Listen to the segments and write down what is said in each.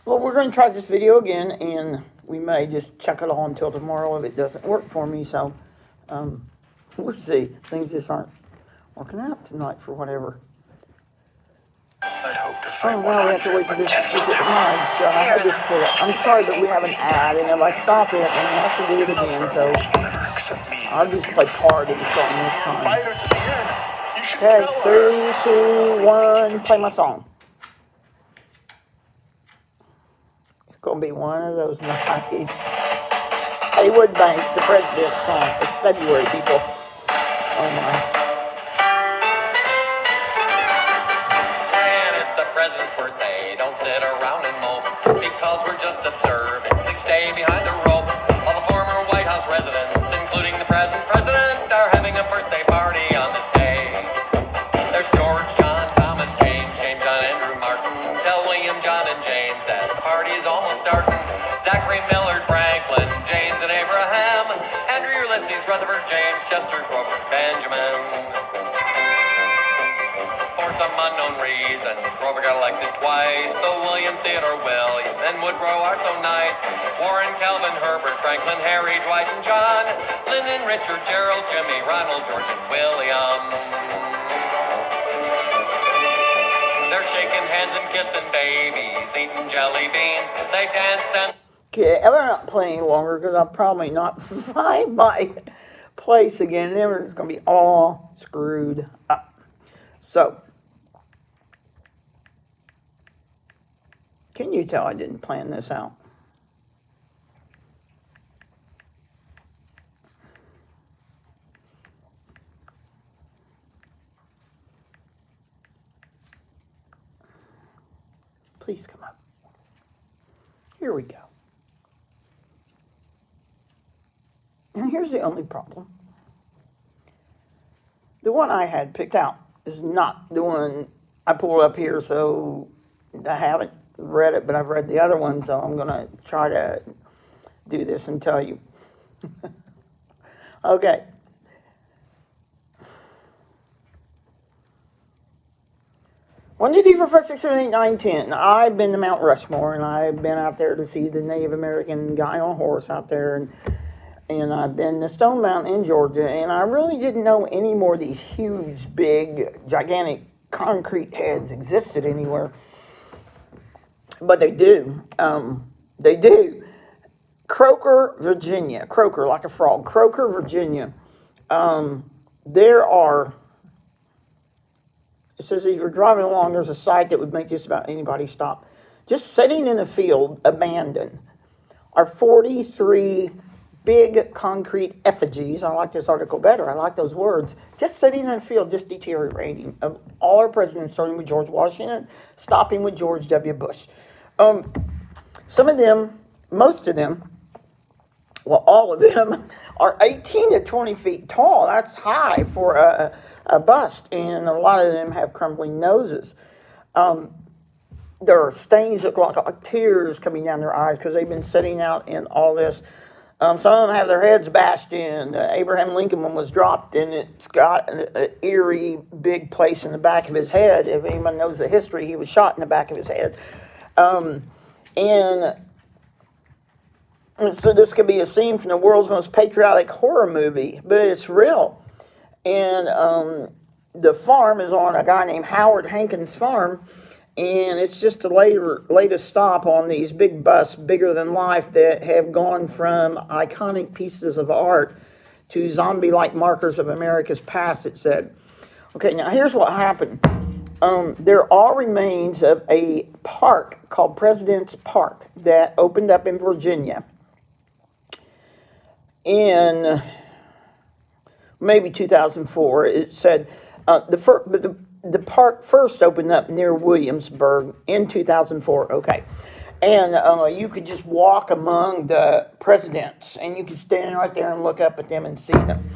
Well, we're going to try this video again, and we may just chuck it on until tomorrow if it doesn't work for me. So, we'll see. Things just aren't working out tonight for whatever. Oh, now we have to wait for this. My God, I had this pull up. I'm sorry, but we have an ad, and if I stop it, then I have to do it again. So, I'll just play part of the song this time. Okay, 3, 2, 1, play my song. It's going to be one of those nights. Haywood Banks, the president's song. It's February, people. Oh, my. And it's the president's birthday. Don't sit around and mope, because we're just observing. Please stay behind the rope. All the former White House residents, including the present president, are having a birthday party on this day. There's George, John, Thomas, James, John, Andrew, Martin. Tell William, John, and James that the party is almost starting. Zachary, Millard, Franklin, James, and Abraham. Andrew, Ulysses, Rutherford, James, Chester, Grover, Benjamin. For some unknown reason, Grover got elected twice. Though William, Theodore, William, and Woodrow are so nice. Warren, Calvin, Herbert, Franklin, Harry, Dwight, and John. Lyndon, Richard, Gerald, Jimmy, Ronald, George, and William. They're shaking hands and kissing babies, eating jelly beans. They dance and... Okay, I'm not playing any longer because I'll probably not find my place again. Then it's going to be all screwed up. So, can you tell I didn't plan this out? Please come up. Here we go. And here's the only problem. The one I had picked out is not the one I pulled up here, so I haven't read it, but I've read the other one, so I'm going to try to do this and tell you. Okay. One, 2, 3, 4, 5, 6, 7, 8, 9, 10. I've been to Mount Rushmore, and I've been out there to see the Native American guy on a horse out there, and I've been to Stone Mountain in Georgia, and I really didn't know any more of these huge, big, gigantic concrete heads existed anywhere. But they do. They do. Croker, Virginia. Croker, like a frog. Croker, Virginia. There are... It says if you're driving along, there's a sight that would make just about anybody stop. Just sitting in a field, abandoned, are 43 big concrete effigies. I like this article better. I like those words. Just sitting in a field, just deteriorating. Of all our presidents, starting with George Washington, stopping with George W. Bush. Some of them, most of them, well, all of them are 18 to 20 feet tall. That's high for a bust, and a lot of them have crumbling noses. There are stains that look like tears coming down their eyes because they've been sitting out in all this. Some of them have their heads bashed in. The Abraham Lincoln one was dropped, and it's got an eerie big place in the back of his head. If anyone knows the history, he was shot in the back of his head. And so this could be a scene from the world's most patriotic horror movie, but it's real. And the farm is on a guy named Howard Hankins' farm, and it's just the latest stop on these big busts, bigger than life, that have gone from iconic pieces of art to zombie-like markers of America's past, it said. Okay, now here's what happened. There are remains of a park called President's Park that opened up in Virginia in maybe 2004. It said the park first opened up near Williamsburg in 2004. Okay, and you could just walk among the presidents, and you could stand right there and look up at them and see them.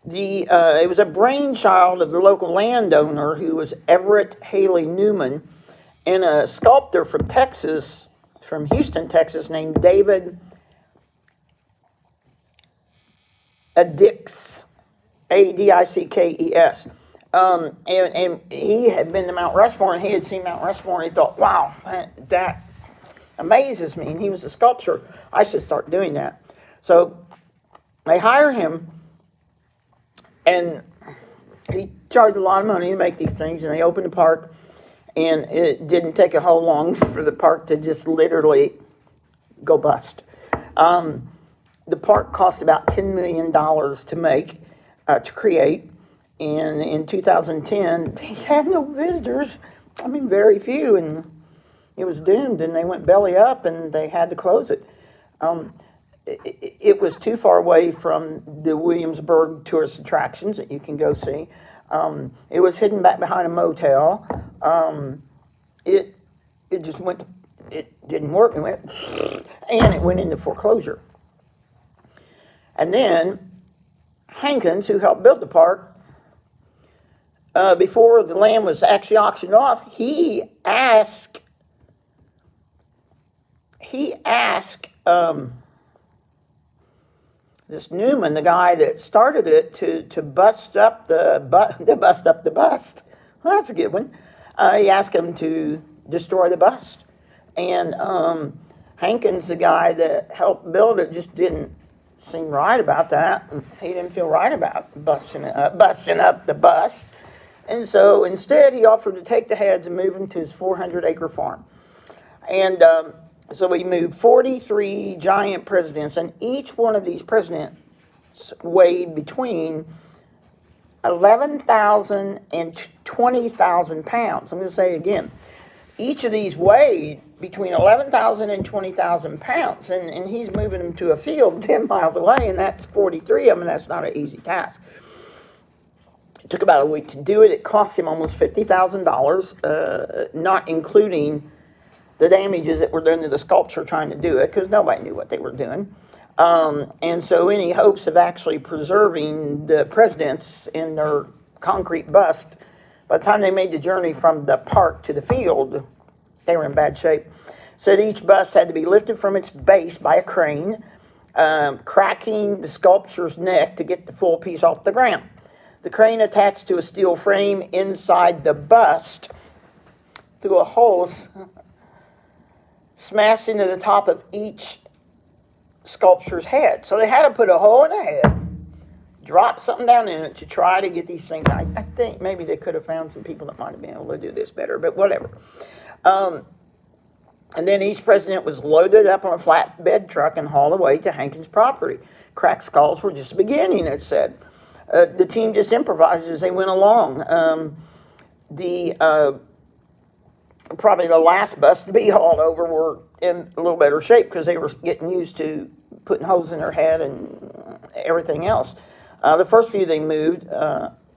It was a brainchild of the local landowner who was Everett Haley Newman, and a sculptor from Texas, from Houston, Texas, named David Adickes, Adickes. And he had been to Mount Rushmore, and he had seen Mount Rushmore, and he thought, wow, that amazes me. And he was a sculptor. I should start doing that. So they hire him, and he charged a lot of money to make these things, and they opened the park, and it didn't take a whole long for the park to just literally go bust. The park cost about $10 million to make, to create, and in 2010, they had no visitors. I mean, very few, and it was doomed, and they went belly up, and they had to close it. It was too far away from the Williamsburg tourist attractions that you can go see. It was hidden back behind a motel. It just went, it didn't work, and it went into foreclosure. And then Hankins, who helped build the park, before the land was actually auctioned off, he asked this Newman, the guy that started it, to bust up the bust. Well, that's a good one. He asked him to destroy the bust, and Hankins, the guy that helped build it, just didn't seem right about that. He didn't feel right about busting up the bust, and so instead he offered to take the heads and move them to his 400-acre farm. And so we moved 43 giant presidents, and each one of these presidents weighed between 11,000 and 20,000 pounds. I'm going to say it again. Each of these weighed between 11,000 and 20,000 pounds, and he's moving them to a field 10 miles away, and that's 43 of them, and that's not an easy task. It took about a week to do it. It cost him almost $50,000, not including the damages that were done to the sculpture trying to do it, because nobody knew what they were doing. And so any hopes of actually preserving the presidents in their concrete bust, by the time they made the journey from the park to the field, they were in bad shape. Said each bust had to be lifted from its base by a crane, cracking the sculpture's neck to get the full piece off the ground. The crane attached to a steel frame inside the bust through a hole smashed into the top of each sculpture's head. So they had to put a hole in the head, drop something down in it to try to get these things. I think maybe they could have found some people that might have been able to do this better, but whatever. And then each president was loaded up on a flatbed truck and hauled away to Hankins' property. Cracked skulls were just the beginning, it said. The team just improvised as they went along. Probably the last bust to be hauled over were in a little better shape because they were getting used to putting holes in their head and everything else. The first few they moved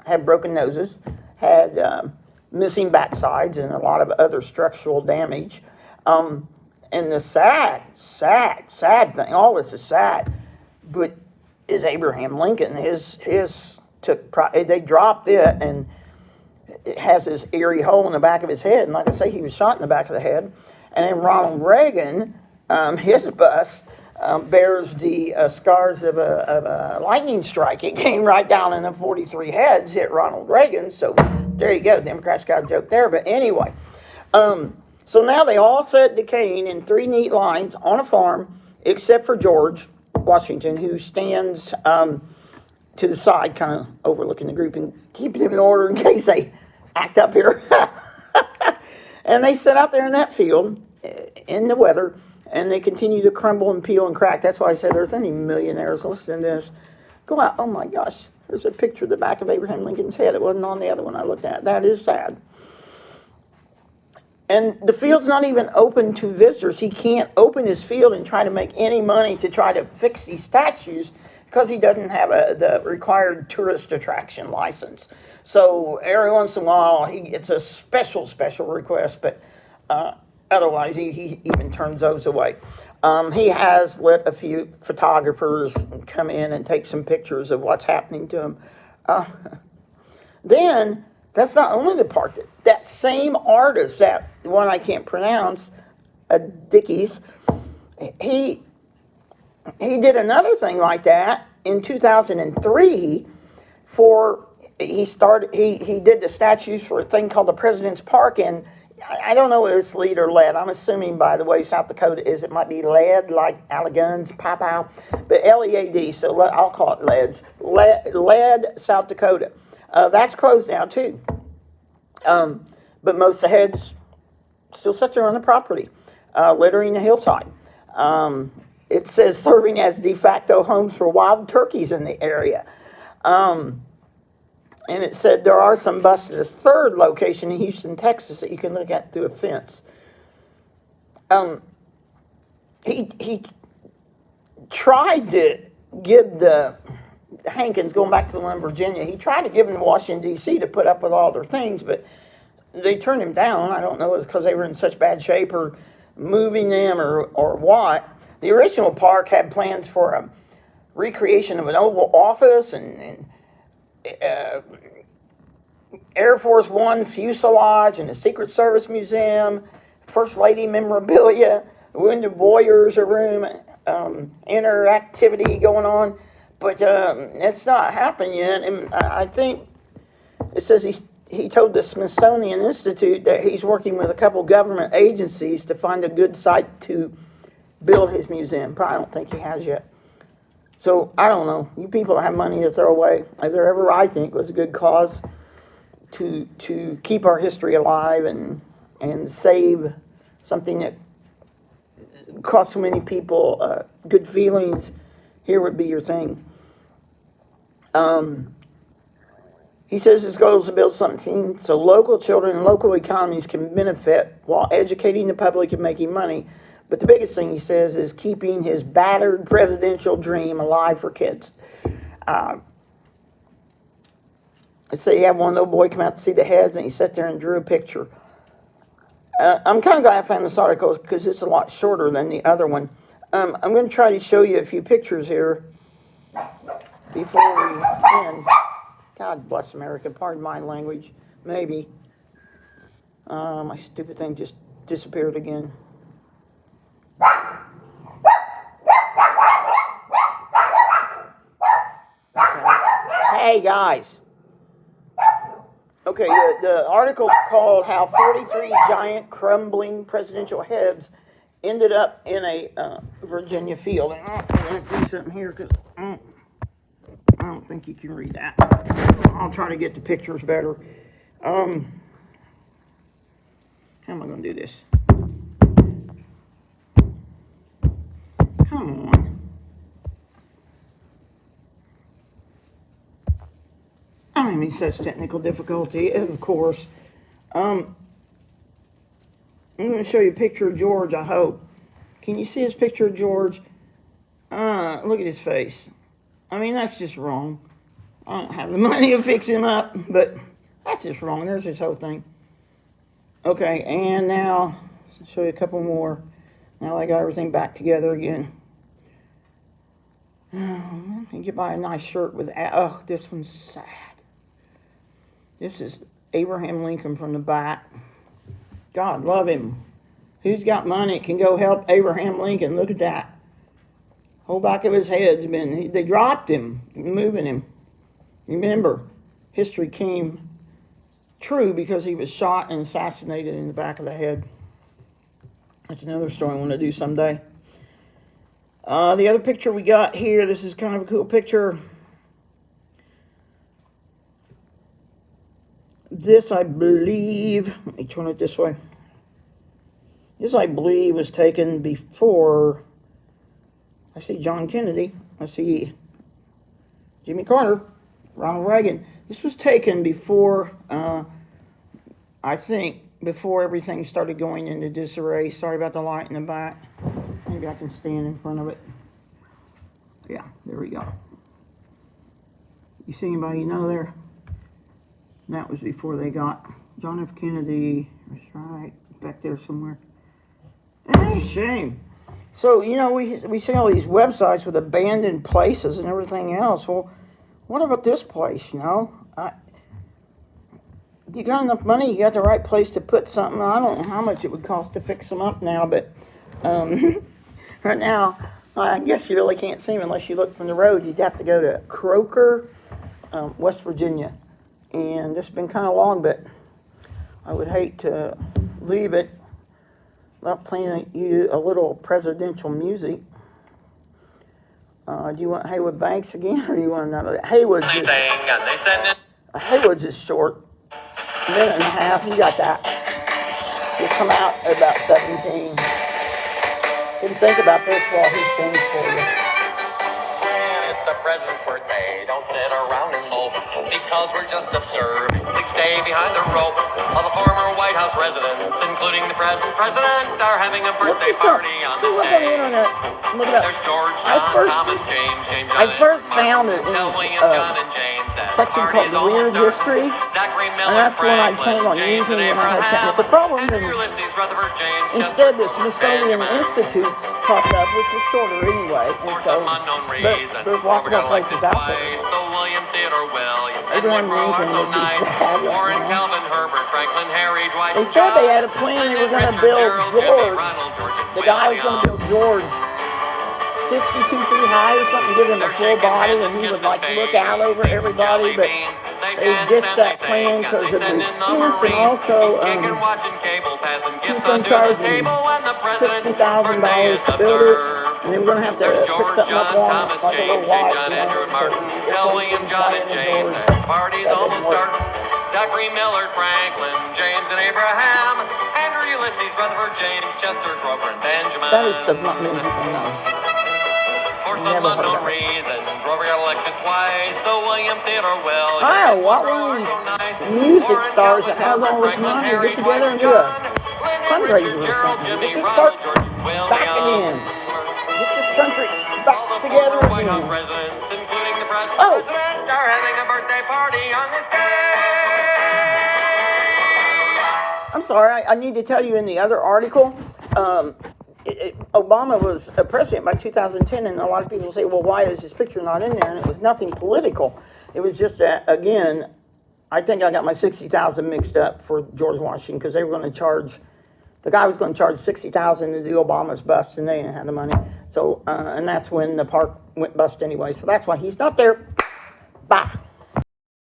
had broken noses, had missing backsides, and a lot of other structural damage. And the sad thing, all this is sad, but is Abraham Lincoln. They dropped it, and it has this eerie hole in the back of his head, and like I say, he was shot in the back of the head. And then Ronald Reagan, his bust bears the scars of a lightning strike. It came right down, and the 43 heads hit Ronald Reagan. So there you go. Democrats got a joke there. But anyway, so now they all sit decaying in 3 neat lines on a farm, except for George Washington, who stands to the side, kind of overlooking the group and keeping them in order in case they act up here. And they sit out there in that field in the weather, and they continue to crumble and peel and crack. That's why I said there's any millionaires listening to this. Go out, oh my gosh, there's a picture of the back of Abraham Lincoln's head. It wasn't on the other one I looked at. That is sad. And the field's not even open to visitors. He can't open his field and try to make any money to try to fix these statues because he doesn't have the required tourist attraction license. So every once in a while, he gets a special request, but otherwise he even turns those away. He has let a few photographers come in and take some pictures of what's happening to him. Then, that's not only the part that same artist, that one I can't pronounce, Dickies, he did another thing like that in 2003 for he did the statues for a thing called the President's Park, and I don't know if it's lead or lead. I'm assuming by the way South Dakota is, it might be lead, like Alleguns, pow pow, but L-E-A-D, so I'll call it leads. Lead, South Dakota. That's closed now too. But most of the heads still sit there on the property, littering the hillside. It says serving as de facto homes for wild turkeys in the area. And it said there are some busted. A third location in Houston, Texas that you can look at through a fence. He tried to give the Hankins, going back to the one in Virginia, he tried to give them to Washington, D.C. to put up with all their things, but they turned him down. I don't know if it's because they were in such bad shape or moving them or what. The original park had plans for a recreation of an Oval Office and Air Force One fuselage and a Secret Service museum, First Lady memorabilia, Wounded Warriors room, interactivity going on, but it's not happened yet. And I think it says he told the Smithsonian Institute that he's working with a couple government agencies to find a good site to build his museum. But I don't think he has yet. So, I don't know. You people have money to throw away. If there ever, I think, was a good cause to keep our history alive and save something that cost so many people good feelings, here would be your thing. He says his goal is to build something so local children and local economies can benefit while educating the public and making money. But the biggest thing he says is keeping his battered presidential dream alive for kids. Let's say you have one little boy come out to see the heads and he sat there and drew a picture. I'm kind of glad I found this article because it's a lot shorter than the other one. I'm going to try to show you a few pictures here before we end. God bless America, pardon my language, maybe. My stupid thing just disappeared again. Hey guys. Okay, the article's called How 43 Giant Crumbling Presidential Heads Ended Up in a Virginia Field. And I'm going to do something here because I don't think you can read that. I'll try to get the pictures better. How am I going to do this? Come on. I'm having such technical difficulty, of course. I'm going to show you a picture of George, I hope. Can you see his picture of George? Look at his face. I mean, that's just wrong. I don't have the money to fix him up, but that's just wrong. There's his whole thing. Okay, and now, I'll show you a couple more. Now I got everything back together again. Let me get by a nice shirt with, oh, this one's sad. This is Abraham Lincoln from the back. God love him. Who's got money can go help Abraham Lincoln? Look at that. Whole back of his head's been, they dropped him, moving him. Remember, history came true because he was shot and assassinated in the back of the head. That's another story I want to do someday. The other picture we got here, this is kind of a cool picture. This, I believe, let me turn it this way. This, I believe, was taken before, I see John Kennedy, I see Jimmy Carter, Ronald Reagan. This was taken before, I think, before everything started going into disarray. Sorry about the light in the back. Maybe I can stand in front of it. Yeah, there we go. You see anybody you know there? That was before they got John F. Kennedy. That's right, back there somewhere. It's a shame. So, you know, we see all these websites with abandoned places and everything else. Well, what about this place, you know? You got enough money, you got the right place to put something. I don't know how much it would cost to fix them up now, but right now, I guess you really can't see them unless you look from the road. You'd have to go to Croker, West Virginia. and this has been kind of long, but I would hate to leave it without playing you a little presidential music. Do you want Haywood Banks again, or do you want another? Haywood's is short, a minute and a half. You got that. He'll come out at about 17. You can think about this while he sings for you. It's the president's birthday, don't sit around and mope, because we're just observing. They stay behind the rope. All the former White House residents, including the president, are having a birthday party on this Look on the day. internet. Look it up. There's George, John, Thomas, James, I first found it in William, John, and James. section called Weird History, and that's when I plan on using it when I had time. The problem is, instead the Smithsonian Institutes popped up, which was shorter anyway, and so, but there's lots more places out there. Abraham Lincoln would be sad right now. They said they had a plan, they were going to build George. The guy was going to build George 62 feet high or something, give him a full body, and he would like look out over everybody, but they ditched that plan because of the expense, and also he's been charging $60,000 to build it, and they were going to have to put something up on it, like a little white, William, John, and James. Party's almost starting. Zachary, Millard, Franklin, James, and Abraham, Andrew, Ulysses, Rutherford, James, Chester, Grover, and Benjamin. That is stuff not many people know. For some unknown reason, Grover got elected twice. The William Theodore Well. Hi, what were these music stars that have all this money to get together and do a fundraiser or something? Get this part back again. Get this country back together again. Oh! Are having a birthday party on this day. I'm sorry, I need to tell you in the other article, Obama was a president by 2010, and a lot of people say, well, why is his picture not in there? And it was nothing political. It was just that, again, I think I got my $60,000 mixed up for George Washington, because they were going to charge, the guy was going to charge $60,000 to do Obama's bust, and they didn't have the money. So, and that's when the park went bust anyway. So that's why he's not there. Bye.